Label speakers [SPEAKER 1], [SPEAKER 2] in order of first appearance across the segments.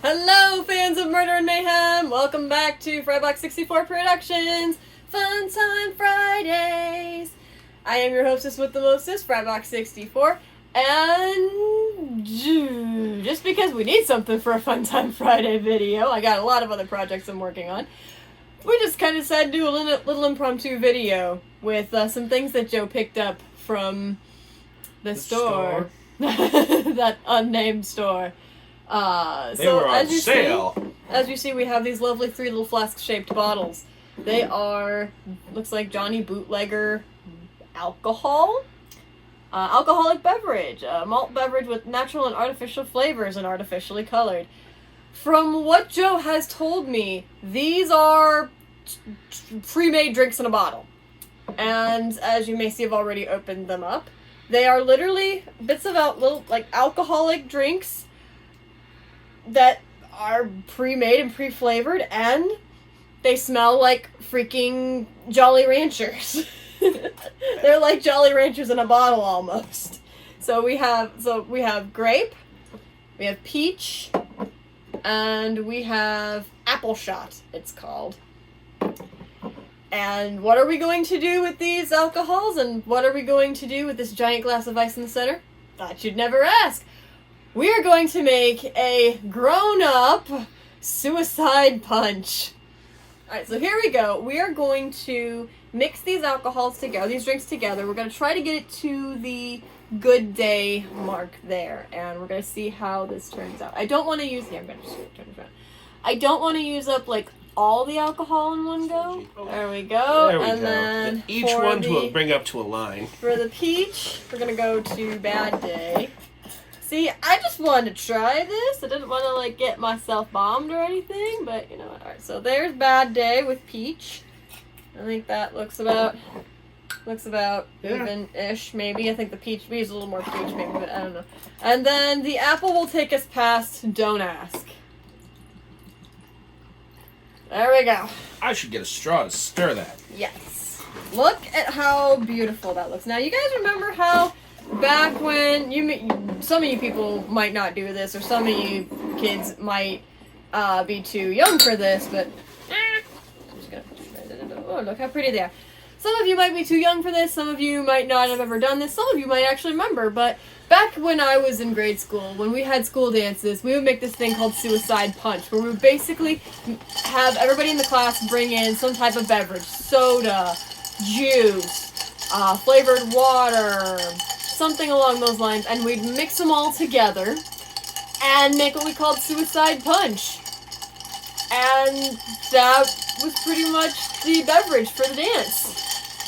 [SPEAKER 1] Hello, fans of Murder and Mayhem! Welcome back to Frybox 64 Productions, Funtime Fridays! I am your hostess with the mostest, Frybox 64, and just because we need something for a Funtime Friday video, I got a lot of other projects I'm working on, we just kind of decided to do a little impromptu video with some things that Joe picked up from the store. That unnamed store.
[SPEAKER 2] They were on sale.
[SPEAKER 1] As you see, we have these lovely 3 little flask-shaped bottles. They are, looks like Johnny Bootlegger alcohol. Alcoholic beverage. Malt beverage with natural and artificial flavors and artificially colored. From what Joe has told me, these are pre-made drinks in a bottle. And as you may see, I've already opened them up. They are literally bits of little alcoholic drinks that are pre-made and pre-flavored, and they smell like freaking Jollyranchers. They're like Jollyranchers in a bottle almost. So we have grape, we have peach, and we have apple shot, it's called. And what are we going to do with these alcohols, and what are we going to do with this giant glass of ice in the center? Thought you'd never ask. We are going to make a grown-up suicide punch. Alright, so here we go. We are going to mix these alcohols together, these drinks together. We're going to try to get it to the good day mark there, and we're going to see how this turns out. I don't want to use... Yeah, I'm going to just turn this around. I don't want to use up, all the alcohol in one go. There we go.
[SPEAKER 2] There we go.
[SPEAKER 1] Then
[SPEAKER 2] each one to bring up to a line.
[SPEAKER 1] For the peach, we're going to go to Bad Day. See, I just wanted to try this. I didn't want to, get myself bombed or anything, but you know what. Alright, so there's Bad Day with peach. I think that looks about even-ish, maybe. I think the peach needs a little more peach, maybe, but I don't know. And then the apple will take us past Don't Ask. There we go.
[SPEAKER 2] I should get a straw to stir that.
[SPEAKER 1] Yes. Look at how beautiful that looks. Now, you guys remember how back when some of you people might not do this, or some of you kids might be too young for this, but I'm just gonna, oh, look how pretty they are. Some of you might be too young for this, some of you might not have ever done this, some of you might actually remember, but back when I was in grade school, when we had school dances, we would make this thing called Suicide Punch, where we would basically have everybody in the class bring in some type of beverage, soda, juice, flavored water, something along those lines, and we'd mix them all together and make what we called Suicide Punch. And that was pretty much the beverage for the dance.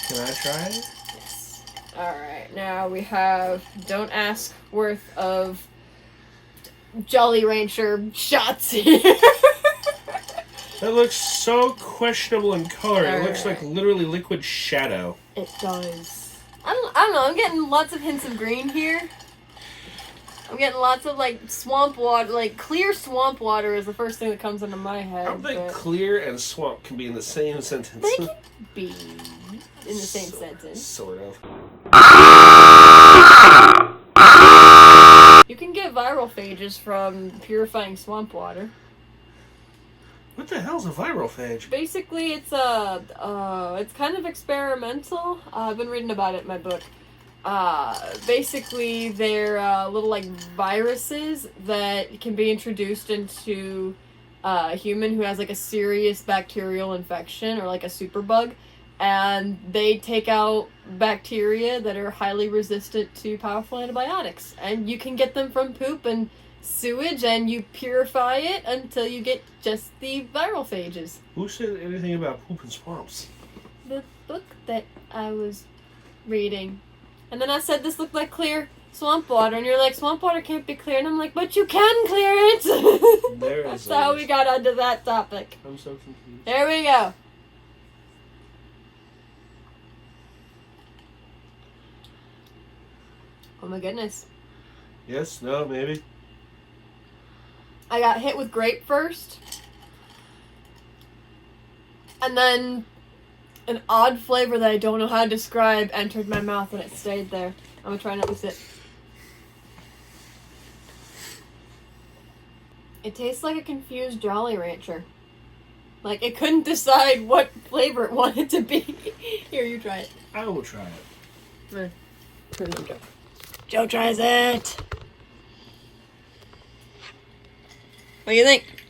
[SPEAKER 2] Can I try it?
[SPEAKER 1] Yes. Alright, now we have Don't Ask worth of Jollyrancher shots here.
[SPEAKER 2] That looks so questionable in color.
[SPEAKER 1] All
[SPEAKER 2] it looks like literally liquid shadow.
[SPEAKER 1] It does. I don't know, I'm getting lots of hints of green here. I'm getting lots of, swamp water, clear swamp water is the first thing that comes into my head.
[SPEAKER 2] I don't think clear and swamp can be in the same sentence.
[SPEAKER 1] They can be in the same sentence.
[SPEAKER 2] Sort of.
[SPEAKER 1] You can get viral phages from purifying swamp water.
[SPEAKER 2] What the hell's a viral phage?
[SPEAKER 1] Basically, it's kind of experimental. I've been reading about it in my book. Basically, they're little viruses that can be introduced into a human who has a serious bacterial infection or a superbug, and they take out bacteria that are highly resistant to powerful antibiotics. And you can get them from poop and sewage, and you purify it until you get just the viral phages.
[SPEAKER 2] Who said anything about poop and swamps?
[SPEAKER 1] The book that I was reading. And then I said this looked like clear swamp water, and you're like, swamp water can't be clear, and I'm like, but you can clear it! That's how we got onto that topic.
[SPEAKER 2] I'm so confused.
[SPEAKER 1] There we go. Oh my goodness.
[SPEAKER 2] Yes, no, maybe.
[SPEAKER 1] I got hit with grape first. And then an odd flavor that I don't know how to describe entered my mouth and it stayed there. I'm gonna try not to sit. It tastes like a confused Jollyrancher. Like, it couldn't decide what flavor it wanted to be. Here, you try it.
[SPEAKER 2] I will try it.
[SPEAKER 1] Joe tries it. What do you think?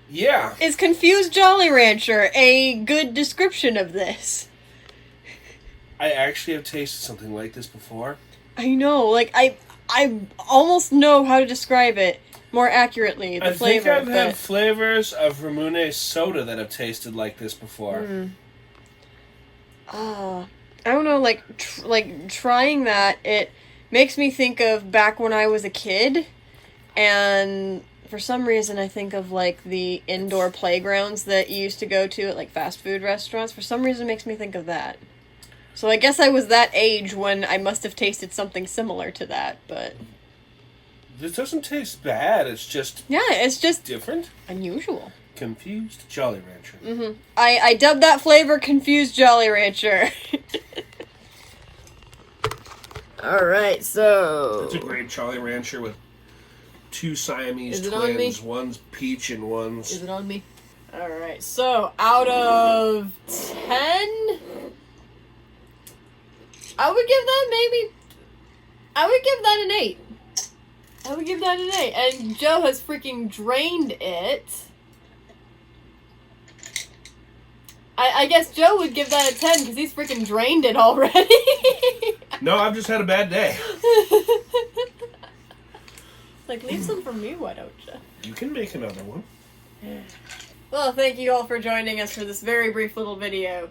[SPEAKER 2] Yeah.
[SPEAKER 1] Is confused Jollyrancher a good description of this?
[SPEAKER 2] I actually have tasted something like this before.
[SPEAKER 1] I know, like, I almost know how to describe it more accurately, the flavor.
[SPEAKER 2] I think I've had flavors of Ramune soda that have tasted like this before.
[SPEAKER 1] I don't know, like trying that, it makes me think of back when I was a kid, and for some reason I think of, like, the indoor playgrounds that you used to go to at, like, fast food restaurants. For some reason it makes me think of that. So I guess I was that age when I must have tasted something similar to that, but...
[SPEAKER 2] This doesn't taste bad, it's just...
[SPEAKER 1] Yeah, it's just...
[SPEAKER 2] different?
[SPEAKER 1] Unusual.
[SPEAKER 2] Confused Jollyrancher.
[SPEAKER 1] Mm-hmm. I dubbed that flavor Confused Jollyrancher. Alright, so...
[SPEAKER 2] It's a great Jollyrancher with 2 Siamese
[SPEAKER 1] Is it
[SPEAKER 2] twins.
[SPEAKER 1] on me?
[SPEAKER 2] One's peach and one's...
[SPEAKER 1] Is it on me? Alright, so out of 10... I would give that an 8. I would give that an 8. And Joe has freaking drained it. I guess Joe would give that a 10 because he's freaking drained it already.
[SPEAKER 2] No, I've just had a bad day.
[SPEAKER 1] Like, leave some for me, why don't you?
[SPEAKER 2] You can make another one.
[SPEAKER 1] Well, thank you all for joining us for this very brief little video.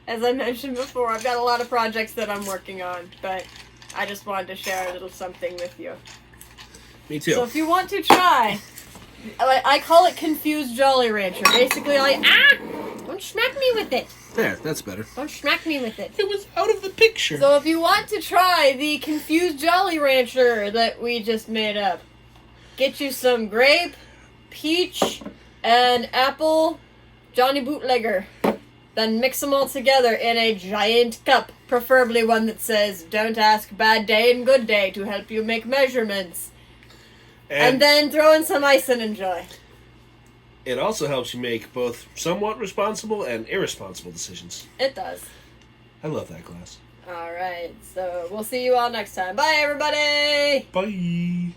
[SPEAKER 1] As I mentioned before, I've got a lot of projects that I'm working on, but I just wanted to share a little something with you.
[SPEAKER 2] Me too.
[SPEAKER 1] So if you want to try, I call it Confused Jollyrancher. Basically, don't smack me with it.
[SPEAKER 2] There, that's better.
[SPEAKER 1] Don't smack me with it.
[SPEAKER 2] It was out of the picture.
[SPEAKER 1] So if you want to try the Confused Jollyrancher that we just made up, get you some grape, peach, and apple Johnny Bootlegger. Then mix them all together in a giant cup, preferably one that says, "Don't ask bad day and good day," to help you make measurements. And then throw in some ice and enjoy.
[SPEAKER 2] It also helps you make both somewhat responsible and irresponsible decisions.
[SPEAKER 1] It does.
[SPEAKER 2] I love that glass.
[SPEAKER 1] Alright, so we'll see you all next time. Bye, everybody!
[SPEAKER 2] Bye.